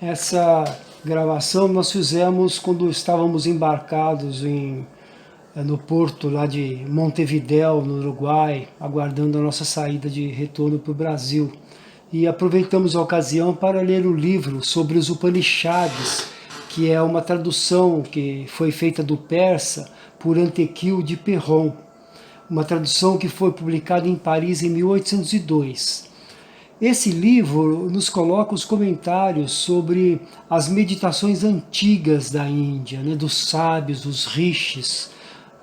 Essa gravação nós fizemos quando estávamos embarcados no porto lá de Montevidéu, no Uruguai, aguardando a nossa saída de retorno para o Brasil. E aproveitamos a ocasião para ler o livro sobre os Upanishads, que é uma tradução que foi feita do persa por Antequil de Perron, uma tradução que foi publicada em Paris em 1802. Esse livro nos coloca os comentários sobre as meditações antigas da Índia, dos sábios, dos rishis,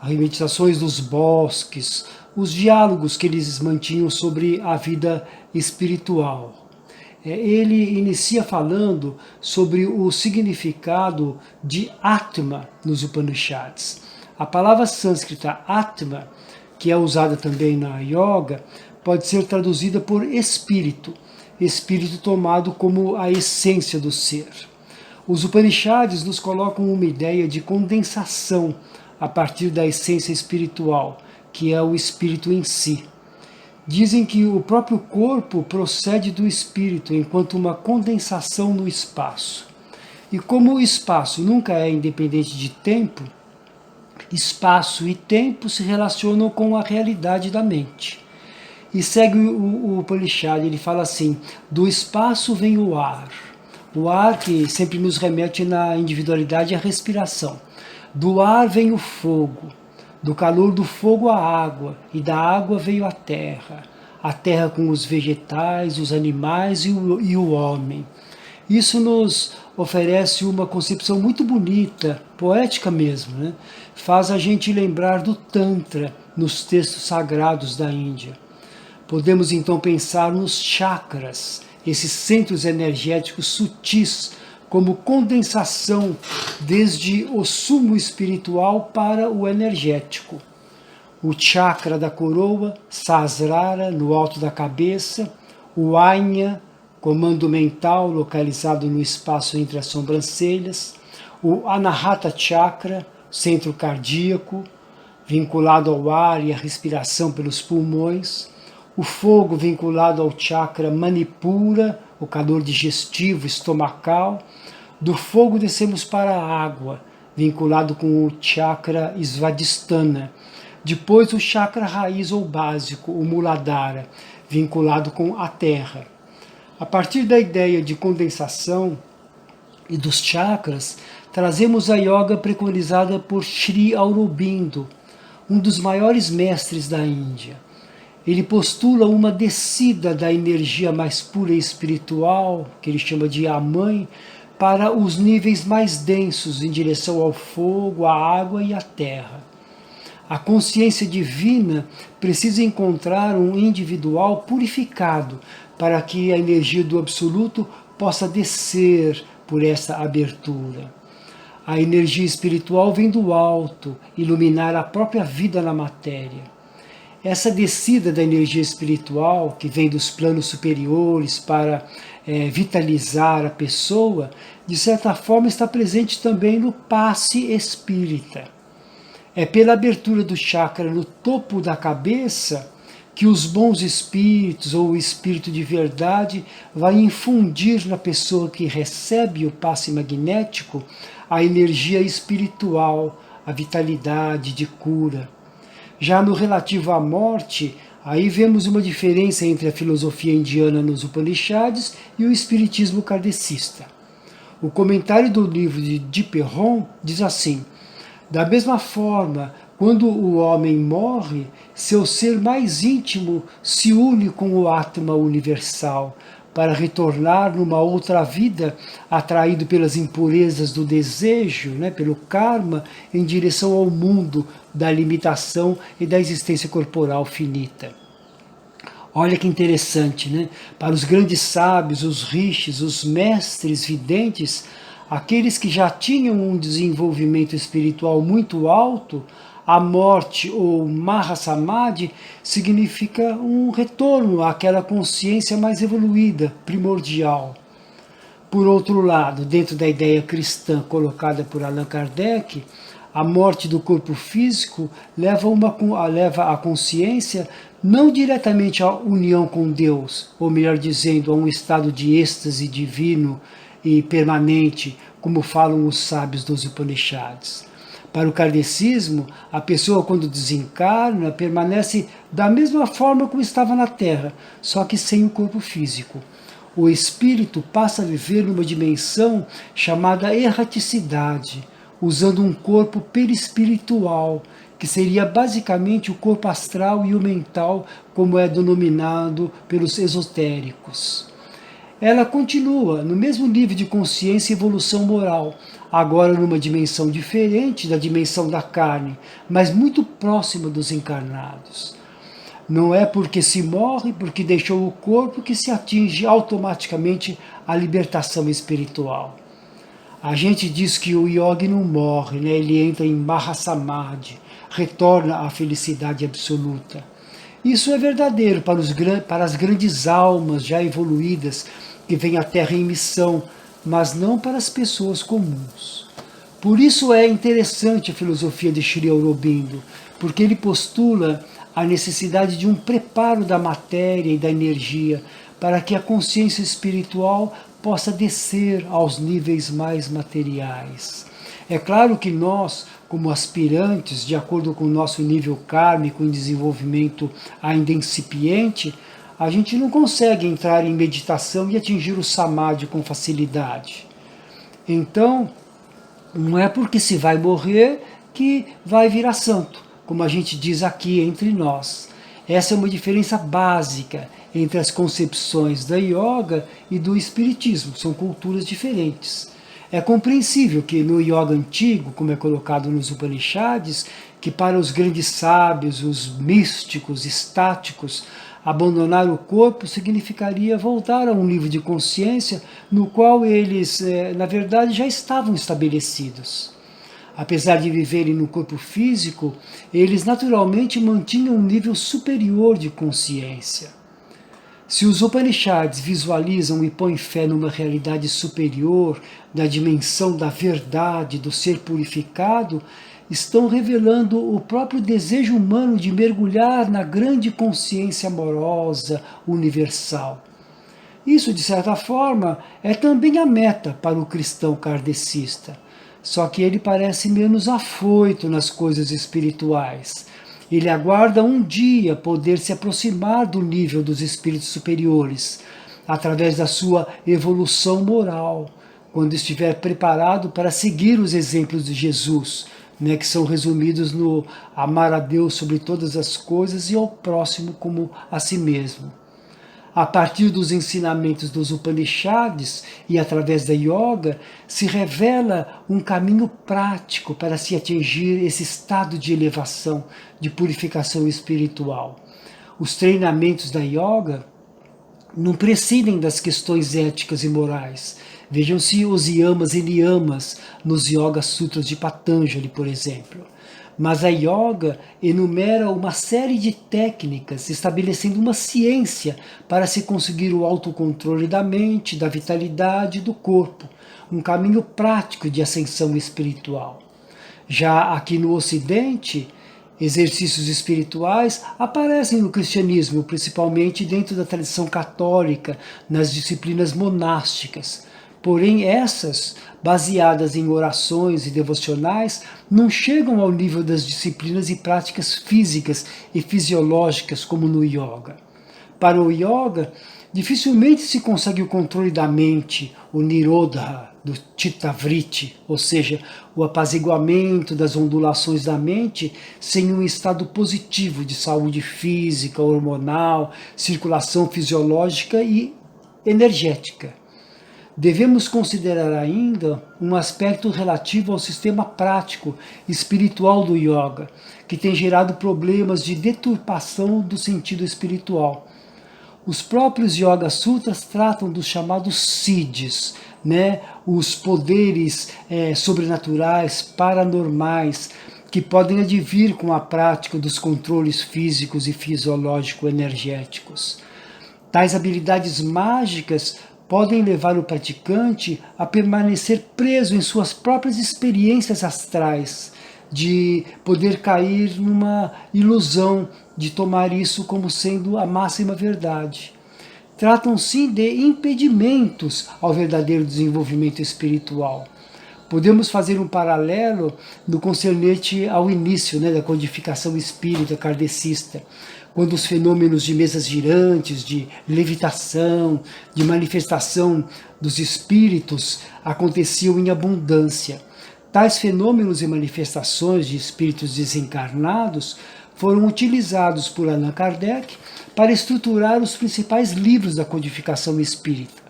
as meditações dos bosques, os diálogos que eles mantinham sobre a vida espiritual. Ele inicia falando sobre o significado de Atma nos Upanishads. A palavra sânscrita Atma, que é usada também na yoga, pode ser traduzida por espírito, espírito tomado como a essência do ser. Os Upanishads nos colocam uma ideia de condensação a partir da essência espiritual, que é o espírito em si. Dizem que o próprio corpo procede do espírito, enquanto uma condensação no espaço. E como o espaço nunca é independente de tempo, espaço e tempo se relacionam com a realidade da mente. E segue o Upanishad, ele fala assim: do espaço vem o ar que sempre nos remete na individualidade e à respiração. Do ar vem o fogo, do calor do fogo a água, e da água veio a terra com os vegetais, os animais e o homem. Isso nos oferece uma concepção muito bonita, poética mesmo, Faz a gente lembrar do Tantra nos textos sagrados da Índia. Podemos então pensar nos chakras, esses centros energéticos sutis, como condensação desde o sumo espiritual para o energético. O chakra da coroa, Sahasrara, no alto da cabeça, o Ajna, comando mental localizado no espaço entre as sobrancelhas, o Anahata Chakra, centro cardíaco, vinculado ao ar e à respiração pelos pulmões, o fogo vinculado ao chakra Manipura, o calor digestivo estomacal. Do fogo descemos para a água, vinculado com o chakra Svadhisthana. Depois o chakra raiz ou básico, o Muladhara, vinculado com a terra. A partir da ideia de condensação e dos chakras, trazemos a yoga preconizada por Sri Aurobindo, um dos maiores mestres da Índia. Ele postula uma descida da energia mais pura e espiritual, que ele chama de Amãe, para os níveis mais densos, em direção ao fogo, à água e à terra. A consciência divina precisa encontrar um individual purificado para que a energia do Absoluto possa descer por essa abertura. A energia espiritual vem do alto, iluminar a própria vida na matéria. Essa descida da energia espiritual, que vem dos planos superiores para vitalizar a pessoa, de certa forma está presente também no passe espírita. É pela abertura do chakra no topo da cabeça que os bons espíritos ou o espírito de verdade vai infundir na pessoa que recebe o passe magnético a energia espiritual, a vitalidade de cura. Já no relativo à morte, aí vemos uma diferença entre a filosofia indiana nos Upanishads e o espiritismo kardecista. O comentário do livro de Perron diz assim: da mesma forma, quando o homem morre, seu ser mais íntimo se une com o Atma universal, para retornar numa outra vida, atraído pelas impurezas do desejo, pelo karma, em direção ao mundo da limitação e da existência corporal finita. Olha que interessante, Para os grandes sábios, os rishis, os mestres videntes, aqueles que já tinham um desenvolvimento espiritual muito alto, a morte ou Mahasamadhi significa um retorno àquela consciência mais evoluída, primordial. Por outro lado, dentro da ideia cristã colocada por Allan Kardec, a morte do corpo físico leva a consciência não diretamente à união com Deus, ou melhor dizendo, a um estado de êxtase divino e permanente, como falam os sábios dos Upanishads. Para o kardecismo, a pessoa quando desencarna permanece da mesma forma como estava na Terra, só que sem o corpo físico. O espírito passa a viver numa dimensão chamada erraticidade, usando um corpo perispiritual, que seria basicamente o corpo astral e o mental, como é denominado pelos esotéricos. Ela continua no mesmo nível de consciência e evolução moral, agora numa dimensão diferente da dimensão da carne, mas muito próxima dos encarnados. Não é porque se morre, porque deixou o corpo, que se atinge automaticamente a libertação espiritual. A gente diz que o yogi não morre, né? Ele entra em Mahasamadhi, retorna à felicidade absoluta. Isso é verdadeiro para as grandes almas já evoluídas que vêm à Terra em missão, mas não para as pessoas comuns. Por isso é interessante a filosofia de Sri Aurobindo, porque ele postula a necessidade de um preparo da matéria e da energia para que a consciência espiritual possa descer aos níveis mais materiais. É claro que nós, como aspirantes, de acordo com o nosso nível kármico em desenvolvimento ainda incipiente, a gente não consegue entrar em meditação e atingir o samadhi com facilidade. Então, não é porque se vai morrer que vai virar santo, como a gente diz aqui entre nós. Essa é uma diferença básica entre as concepções da yoga e do espiritismo, são culturas diferentes. É compreensível que no yoga antigo, como é colocado nos Upanishads, que para os grandes sábios, os místicos, estáticos, abandonar o corpo significaria voltar a um nível de consciência no qual eles, na verdade, já estavam estabelecidos. Apesar de viverem no corpo físico, eles naturalmente mantinham um nível superior de consciência. Se os Upanishads visualizam e põem fé numa realidade superior, da dimensão da verdade, do ser purificado, estão revelando o próprio desejo humano de mergulhar na grande consciência amorosa, universal. Isso, de certa forma, é também a meta para o cristão kardecista. Só que ele parece menos afoito nas coisas espirituais. Ele aguarda um dia poder se aproximar do nível dos espíritos superiores, através da sua evolução moral, quando estiver preparado para seguir os exemplos de Jesus, que são resumidos no amar a Deus sobre todas as coisas e ao próximo como a si mesmo. A partir dos ensinamentos dos Upanishads e através da yoga, se revela um caminho prático para se atingir esse estado de elevação, de purificação espiritual. Os treinamentos da yoga não prescindem das questões éticas e morais. Vejam-se os yamas e niyamas nos Yoga Sutras de Patanjali, por exemplo. Mas a yoga enumera uma série de técnicas, estabelecendo uma ciência para se conseguir o autocontrole da mente, da vitalidade e do corpo, um caminho prático de ascensão espiritual. Já aqui no Ocidente, exercícios espirituais aparecem no cristianismo, principalmente dentro da tradição católica, nas disciplinas monásticas. Porém, essas, baseadas em orações e devocionais, não chegam ao nível das disciplinas e práticas físicas e fisiológicas como no yoga. Para o yoga, dificilmente se consegue o controle da mente, o nirodha, do chitta vritti, ou seja, o apaziguamento das ondulações da mente sem um estado positivo de saúde física, hormonal, circulação fisiológica e energética. Devemos considerar ainda um aspecto relativo ao sistema prático espiritual do yoga, que tem gerado problemas de deturpação do sentido espiritual. Os próprios Yoga Sutras tratam dos chamados siddhis, os poderes sobrenaturais, paranormais, que podem advir com a prática dos controles físicos e fisiológico-energéticos. Tais habilidades mágicas podem levar o praticante a permanecer preso em suas próprias experiências astrais, de poder cair numa ilusão de tomar isso como sendo a máxima verdade. tratam sim de impedimentos ao verdadeiro desenvolvimento espiritual. Podemos fazer um paralelo no concernente ao início, da codificação espírita kardecista, quando os fenômenos de mesas girantes, de levitação, de manifestação dos espíritos aconteciam em abundância. Tais fenômenos e manifestações de espíritos desencarnados foram utilizados por Allan Kardec para estruturar os principais livros da codificação espírita.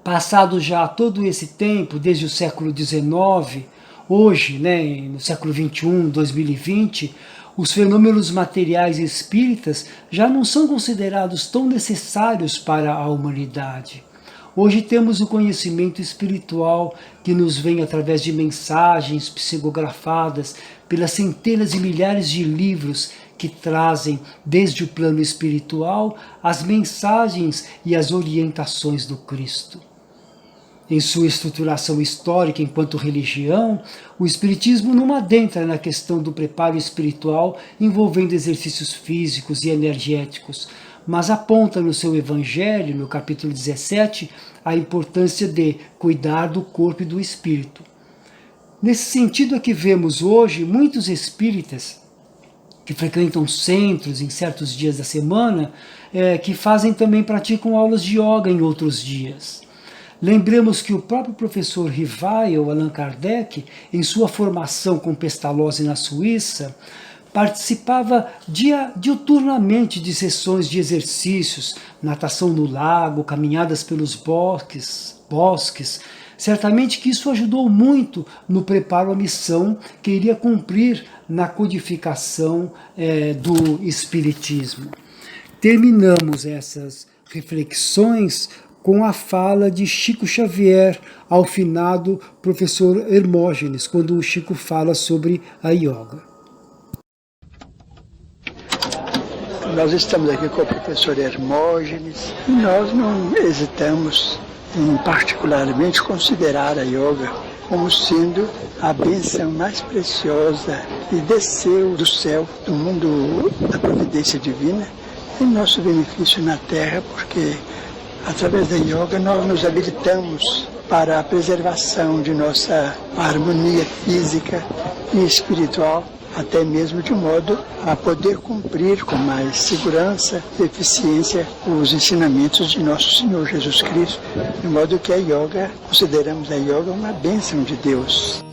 Passado já todo esse tempo, desde o século XIX, hoje, no século XXI, 2020, os fenômenos materiais espíritas já não são considerados tão necessários para a humanidade. Hoje temos o conhecimento espiritual que nos vem através de mensagens psicografadas pelas centenas e milhares de livros que trazem, desde o plano espiritual, as mensagens e as orientações do Cristo. Em sua estruturação histórica enquanto religião, o Espiritismo não adentra na questão do preparo espiritual envolvendo exercícios físicos e energéticos, mas aponta no seu Evangelho, no capítulo 17, a importância de cuidar do corpo e do espírito. Nesse sentido é que vemos hoje muitos espíritas que frequentam centros em certos dias da semana, que praticam aulas de yoga em outros dias. Lembremos que o próprio professor Rivail, Allan Kardec, em sua formação com Pestalozzi na Suíça, participava diuturnamente de sessões de exercícios, natação no lago, caminhadas pelos bosques. Certamente que isso ajudou muito no preparo à missão que iria cumprir na codificação do Espiritismo. Terminamos essas reflexões com a fala de Chico Xavier ao finado professor Hermógenes, quando o Chico fala sobre a yoga. Nós estamos aqui com o professor Hermógenes e nós não hesitamos em particularmente considerar a yoga como sendo a bênção mais preciosa que desceu do céu, do mundo da providência divina, em nosso benefício na Terra, porque através da yoga nós nos habilitamos para a preservação de nossa harmonia física e espiritual, até mesmo de modo a poder cumprir com mais segurança e eficiência os ensinamentos de nosso Senhor Jesus Cristo, de modo que consideramos a yoga uma bênção de Deus.